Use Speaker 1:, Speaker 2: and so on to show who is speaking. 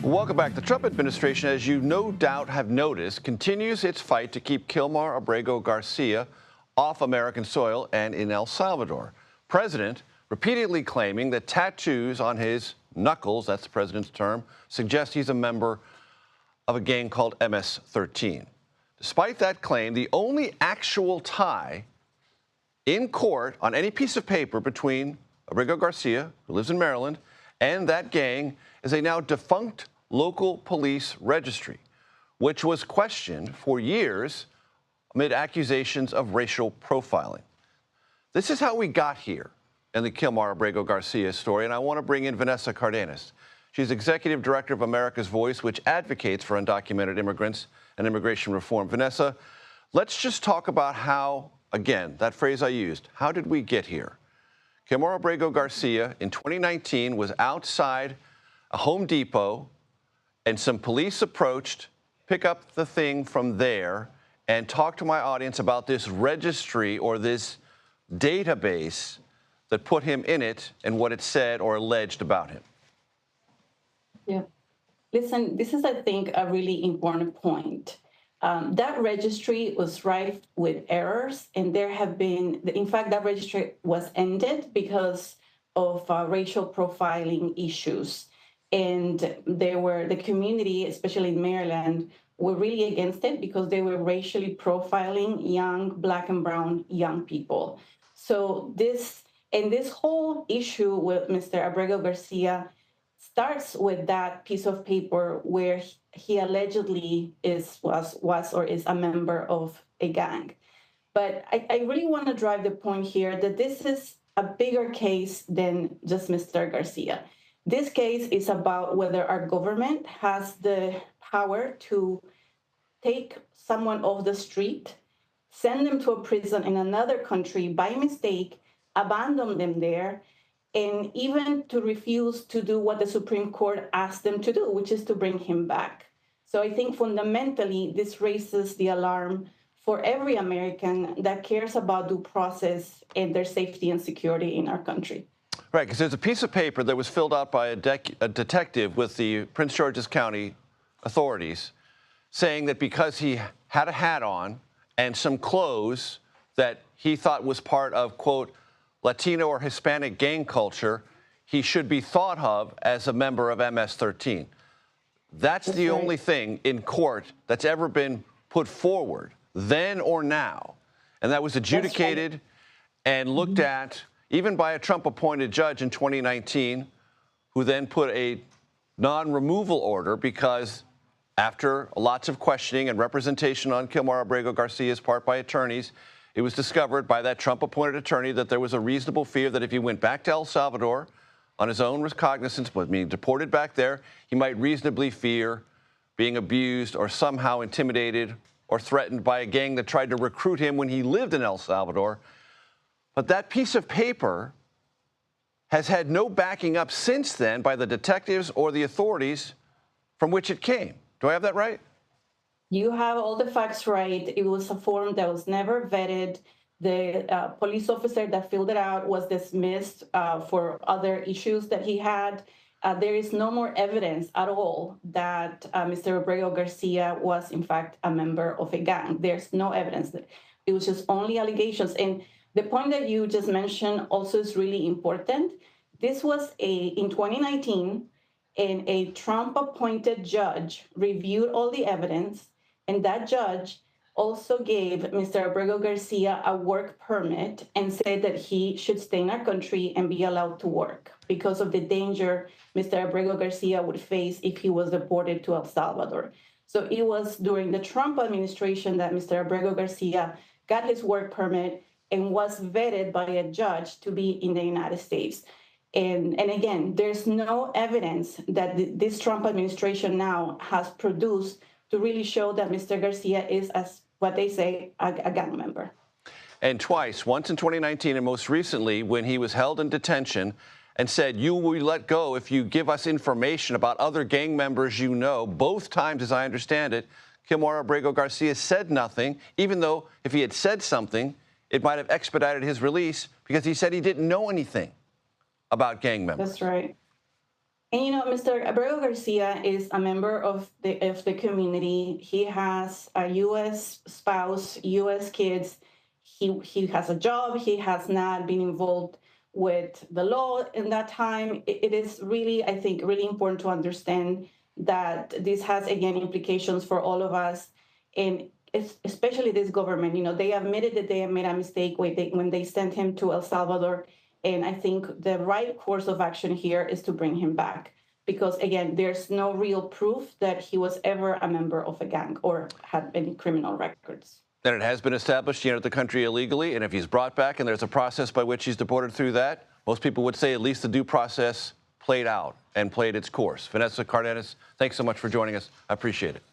Speaker 1: Welcome back. The Trump administration, as you no doubt have noticed, continues its fight to keep Kilmar Abrego Garcia off American soil and in El Salvador. President repeatedly claiming that tattoos on his knuckles, that's the president's term, suggest he's a member of a gang called MS-13. Despite that claim, the only actual tie in court on any piece of paper between Abrego Garcia, who lives in Maryland, and that gang is a now defunct local police registry, which was questioned for years amid accusations of racial profiling. This is how we got here in the Kilmar Abrego Garcia story, and I want to bring in Vanessa Cárdenas. She's executive director of America's Voice, which advocates for undocumented immigrants and immigration reform. Vanessa, let's just talk about how, again, that phrase I used, how did we get here? Kilmar Abrego Garcia in 2019 was outside a Home Depot, and some police approached, pick up the thing from there, and talk to my audience about this registry or this database that put him in it and what it said or alleged about him.
Speaker 2: Yeah. Listen, this is, I think, a really important point. That registry was rife with errors, and there have been, in fact, that registry was ended because of racial profiling issues. And the community, especially in Maryland, were really against it because they were racially profiling young Black and brown young people. So this whole issue with Mr. Abrego Garcia starts with that piece of paper where he allegedly was or is a member of a gang. But I really want to drive the point here that this is a bigger case than just Mr. Garcia. This case is about whether our government has the power to take someone off the street, send them to a prison in another country by mistake, abandon them there, and even to refuse to do what the Supreme Court asked them to do, which is to bring him back. So I think fundamentally, this raises the alarm for every American that cares about due process and their safety and security in our country.
Speaker 1: Right, because there's a piece of paper that was filled out by a detective with the Prince George's County authorities saying that because he had a hat on and some clothes that he thought was part of, quote, Latino or Hispanic gang culture, he should be thought of as a member of MS-13. That's the only thing in court that's ever been put forward, then or now. And that was adjudicated and looked at even by a Trump-appointed judge in 2019, who then put a non-removal order because after lots of questioning and representation on Kilmar Abrego Garcia's part by attorneys, it was discovered by that Trump-appointed attorney that there was a reasonable fear that if he went back to El Salvador on his own recognizance, being deported back there, he might reasonably fear being abused or somehow intimidated or threatened by a gang that tried to recruit him when he lived in El Salvador. But that piece of paper has had no backing up since then by the detectives or the authorities from which it came. Do I have that right?
Speaker 2: You have all the facts right. It was a form that was never vetted. The police officer that filled it out was dismissed for other issues that he had. There is no more evidence at all that Mr. Abrego Garcia was, in fact, a member of a gang. There's no evidence. It was just only allegations. And the point that you just mentioned also is really important. This was in 2019, and a Trump-appointed judge reviewed all the evidence, and that judge also gave Mr. Abrego Garcia a work permit and said that he should stay in our country and be allowed to work because of the danger Mr. Abrego Garcia would face if he was deported to El Salvador. So it was during the Trump administration that Mr. Abrego Garcia got his work permit and was vetted by a judge to be in the United States. And again, there's no evidence that this Trump administration now has produced to really show that Mr. Garcia is, as what they say, a gang member.
Speaker 1: And twice, once in 2019 and most recently when he was held in detention and said, you will be let go if you give us information about other gang members you know. Both times, as I understand it, Kilmar Abrego Garcia said nothing, even though if he had said something, it might have expedited his release because he said he didn't know anything about gang members.
Speaker 2: That's right. And Mr. Abrego Garcia is a member of the community. He has a U.S. spouse, U.S. kids. He has a job. He has not been involved with the law in that time. It is really, I think, really important to understand that this has, again, implications for all of us, and especially this government. They admitted that they have made a mistake when they sent him to El Salvador. And I think the right course of action here is to bring him back. Because, again, there's no real proof that he was ever a member of a gang or had any criminal records.
Speaker 1: And it has been established he entered the country illegally, and if he's brought back and there's a process by which he's deported through that, most people would say at least the due process played out and played its course. Vanessa, Cárdenas, thanks so much for joining us. I appreciate it.